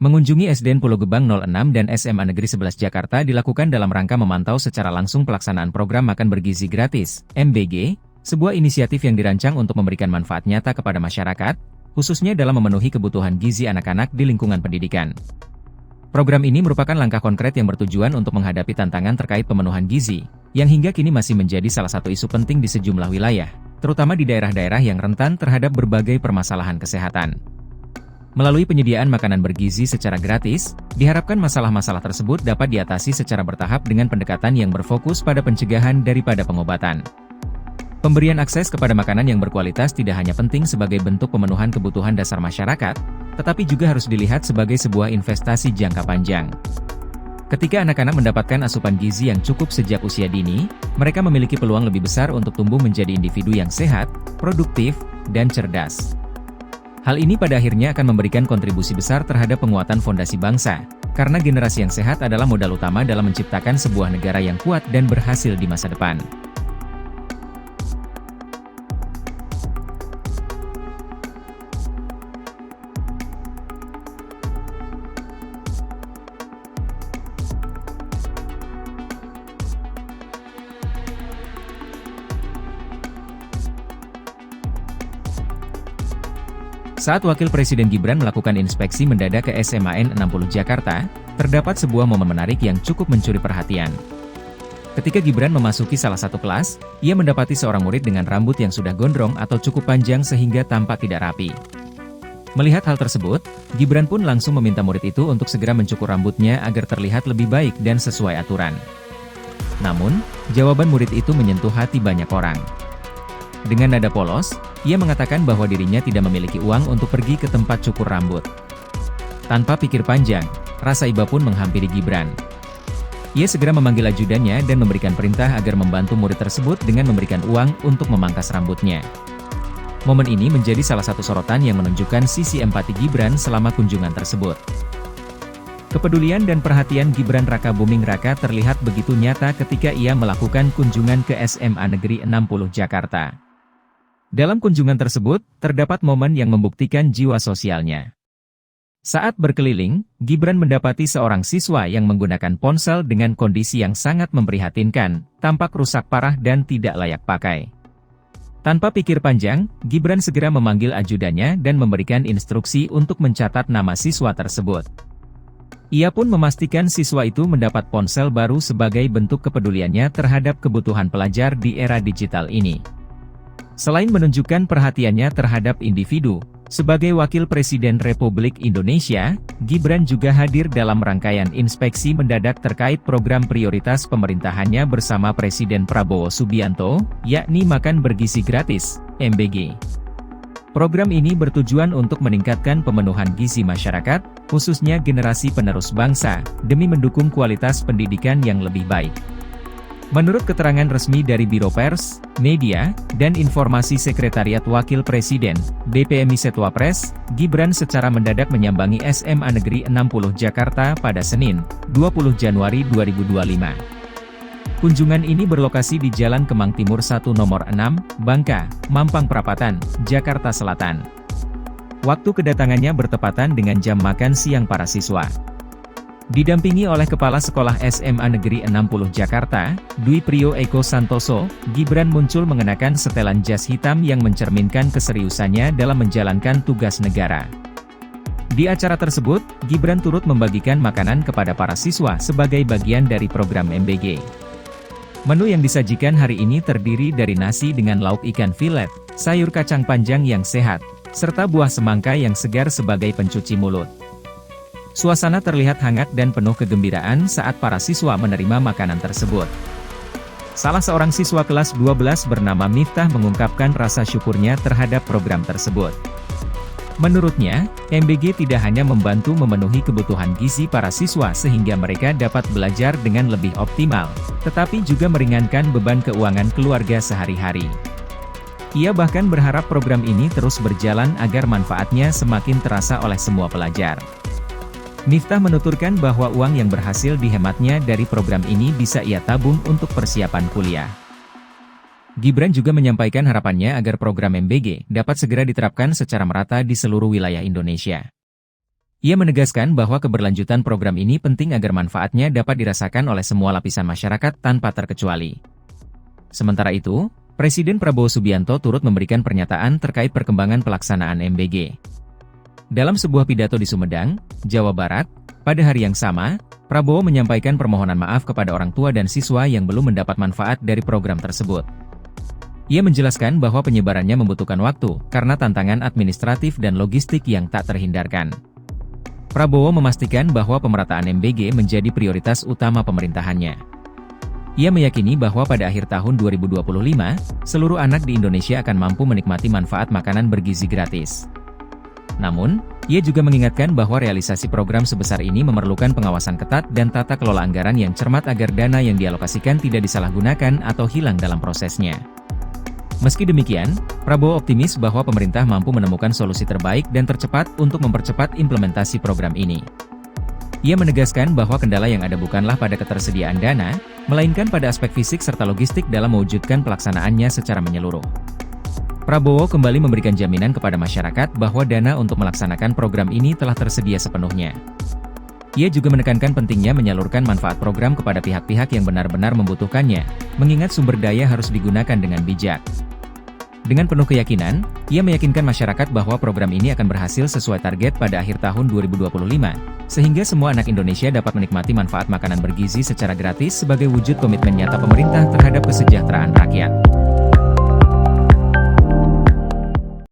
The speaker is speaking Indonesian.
Mengunjungi SDN Pulau Gebang 06 dan SMA Negeri 11 Jakarta dilakukan dalam rangka memantau secara langsung pelaksanaan program Makan Bergizi Gratis, MBG, sebuah inisiatif yang dirancang untuk memberikan manfaat nyata kepada masyarakat, khususnya dalam memenuhi kebutuhan gizi anak-anak di lingkungan pendidikan. Program ini merupakan langkah konkret yang bertujuan untuk menghadapi tantangan terkait pemenuhan gizi, yang hingga kini masih menjadi salah satu isu penting di sejumlah wilayah, terutama di daerah-daerah yang rentan terhadap berbagai permasalahan kesehatan. Melalui penyediaan makanan bergizi secara gratis, diharapkan masalah-masalah tersebut dapat diatasi secara bertahap dengan pendekatan yang berfokus pada pencegahan daripada pengobatan. Pemberian akses kepada makanan yang berkualitas tidak hanya penting sebagai bentuk pemenuhan kebutuhan dasar masyarakat, tetapi juga harus dilihat sebagai sebuah investasi jangka panjang. Ketika anak-anak mendapatkan asupan gizi yang cukup sejak usia dini, mereka memiliki peluang lebih besar untuk tumbuh menjadi individu yang sehat, produktif, dan cerdas. Hal ini pada akhirnya akan memberikan kontribusi besar terhadap penguatan fondasi bangsa, karena generasi yang sehat adalah modal utama dalam menciptakan sebuah negara yang kuat dan berhasil di masa depan. Saat Wakil Presiden Gibran melakukan inspeksi mendadak ke SMAN 60 Jakarta, terdapat sebuah momen menarik yang cukup mencuri perhatian. Ketika Gibran memasuki salah satu kelas, ia mendapati seorang murid dengan rambut yang sudah gondrong atau cukup panjang sehingga tampak tidak rapi. Melihat hal tersebut, Gibran pun langsung meminta murid itu untuk segera mencukur rambutnya agar terlihat lebih baik dan sesuai aturan. Namun, jawaban murid itu menyentuh hati banyak orang. Dengan nada polos, ia mengatakan bahwa dirinya tidak memiliki uang untuk pergi ke tempat cukur rambut. Tanpa pikir panjang, rasa iba pun menghampiri Gibran. Ia segera memanggil ajudannya dan memberikan perintah agar membantu murid tersebut dengan memberikan uang untuk memangkas rambutnya. Momen ini menjadi salah satu sorotan yang menunjukkan sisi empati Gibran selama kunjungan tersebut. Kepedulian dan perhatian Gibran Raka Buming Raka terlihat begitu nyata ketika ia melakukan kunjungan ke SMA Negeri 60 Jakarta. Dalam kunjungan tersebut, terdapat momen yang membuktikan jiwa sosialnya. Saat berkeliling, Gibran mendapati seorang siswa yang menggunakan ponsel dengan kondisi yang sangat memprihatinkan, tampak rusak parah dan tidak layak pakai. Tanpa pikir panjang, Gibran segera memanggil ajudannya dan memberikan instruksi untuk mencatat nama siswa tersebut. Ia pun memastikan siswa itu mendapat ponsel baru sebagai bentuk kepeduliannya terhadap kebutuhan pelajar di era digital ini. Selain menunjukkan perhatiannya terhadap individu, sebagai Wakil Presiden Republik Indonesia, Gibran juga hadir dalam rangkaian inspeksi mendadak terkait program prioritas pemerintahannya bersama Presiden Prabowo Subianto, yakni Makan Bergizi Gratis, MBG. Program ini bertujuan untuk meningkatkan pemenuhan gizi masyarakat, khususnya generasi penerus bangsa, demi mendukung kualitas pendidikan yang lebih baik. Menurut keterangan resmi dari Biro Pers, Media, dan Informasi Sekretariat Wakil Presiden, BPMI Setwapres, Gibran secara mendadak menyambangi SMA Negeri 60 Jakarta pada Senin, 20 Januari 2025. Kunjungan ini berlokasi di Jalan Kemang Timur 1 Nomor 6, Bangka, Mampang Perapatan, Jakarta Selatan. Waktu kedatangannya bertepatan dengan jam makan siang para siswa. Didampingi oleh Kepala Sekolah SMA Negeri 60 Jakarta, Dwi Priyo Eko Santoso, Gibran muncul mengenakan setelan jas hitam yang mencerminkan keseriusannya dalam menjalankan tugas negara. Di acara tersebut, Gibran turut membagikan makanan kepada para siswa sebagai bagian dari program MBG. Menu yang disajikan hari ini terdiri dari nasi dengan lauk ikan filet, sayur kacang panjang yang sehat, serta buah semangka yang segar sebagai pencuci mulut. Suasana terlihat hangat dan penuh kegembiraan saat para siswa menerima makanan tersebut. Salah seorang siswa kelas 12 bernama Miftah mengungkapkan rasa syukurnya terhadap program tersebut. Menurutnya, MBG tidak hanya membantu memenuhi kebutuhan gizi para siswa sehingga mereka dapat belajar dengan lebih optimal, tetapi juga meringankan beban keuangan keluarga sehari-hari. Ia bahkan berharap program ini terus berjalan agar manfaatnya semakin terasa oleh semua pelajar. Miftah menuturkan bahwa uang yang berhasil dihematnya dari program ini bisa ia tabung untuk persiapan kuliah. Gibran juga menyampaikan harapannya agar program MBG dapat segera diterapkan secara merata di seluruh wilayah Indonesia. Ia menegaskan bahwa keberlanjutan program ini penting agar manfaatnya dapat dirasakan oleh semua lapisan masyarakat tanpa terkecuali. Sementara itu, Presiden Prabowo Subianto turut memberikan pernyataan terkait perkembangan pelaksanaan MBG. Dalam sebuah pidato di Sumedang, Jawa Barat, pada hari yang sama, Prabowo menyampaikan permohonan maaf kepada orang tua dan siswa yang belum mendapat manfaat dari program tersebut. Ia menjelaskan bahwa penyebarannya membutuhkan waktu karena tantangan administratif dan logistik yang tak terhindarkan. Prabowo memastikan bahwa pemerataan MBG menjadi prioritas utama pemerintahannya. Ia meyakini bahwa pada akhir tahun 2025, seluruh anak di Indonesia akan mampu menikmati manfaat makanan bergizi gratis. Namun, ia juga mengingatkan bahwa realisasi program sebesar ini memerlukan pengawasan ketat dan tata kelola anggaran yang cermat agar dana yang dialokasikan tidak disalahgunakan atau hilang dalam prosesnya. Meski demikian, Prabowo optimis bahwa pemerintah mampu menemukan solusi terbaik dan tercepat untuk mempercepat implementasi program ini. Ia menegaskan bahwa kendala yang ada bukanlah pada ketersediaan dana, melainkan pada aspek fisik serta logistik dalam mewujudkan pelaksanaannya secara menyeluruh. Prabowo kembali memberikan jaminan kepada masyarakat bahwa dana untuk melaksanakan program ini telah tersedia sepenuhnya. Ia juga menekankan pentingnya menyalurkan manfaat program kepada pihak-pihak yang benar-benar membutuhkannya, mengingat sumber daya harus digunakan dengan bijak. Dengan penuh keyakinan, ia meyakinkan masyarakat bahwa program ini akan berhasil sesuai target pada akhir tahun 2025, sehingga semua anak Indonesia dapat menikmati manfaat makanan bergizi secara gratis sebagai wujud komitmen nyata pemerintah terhadap kesejahteraan rakyat.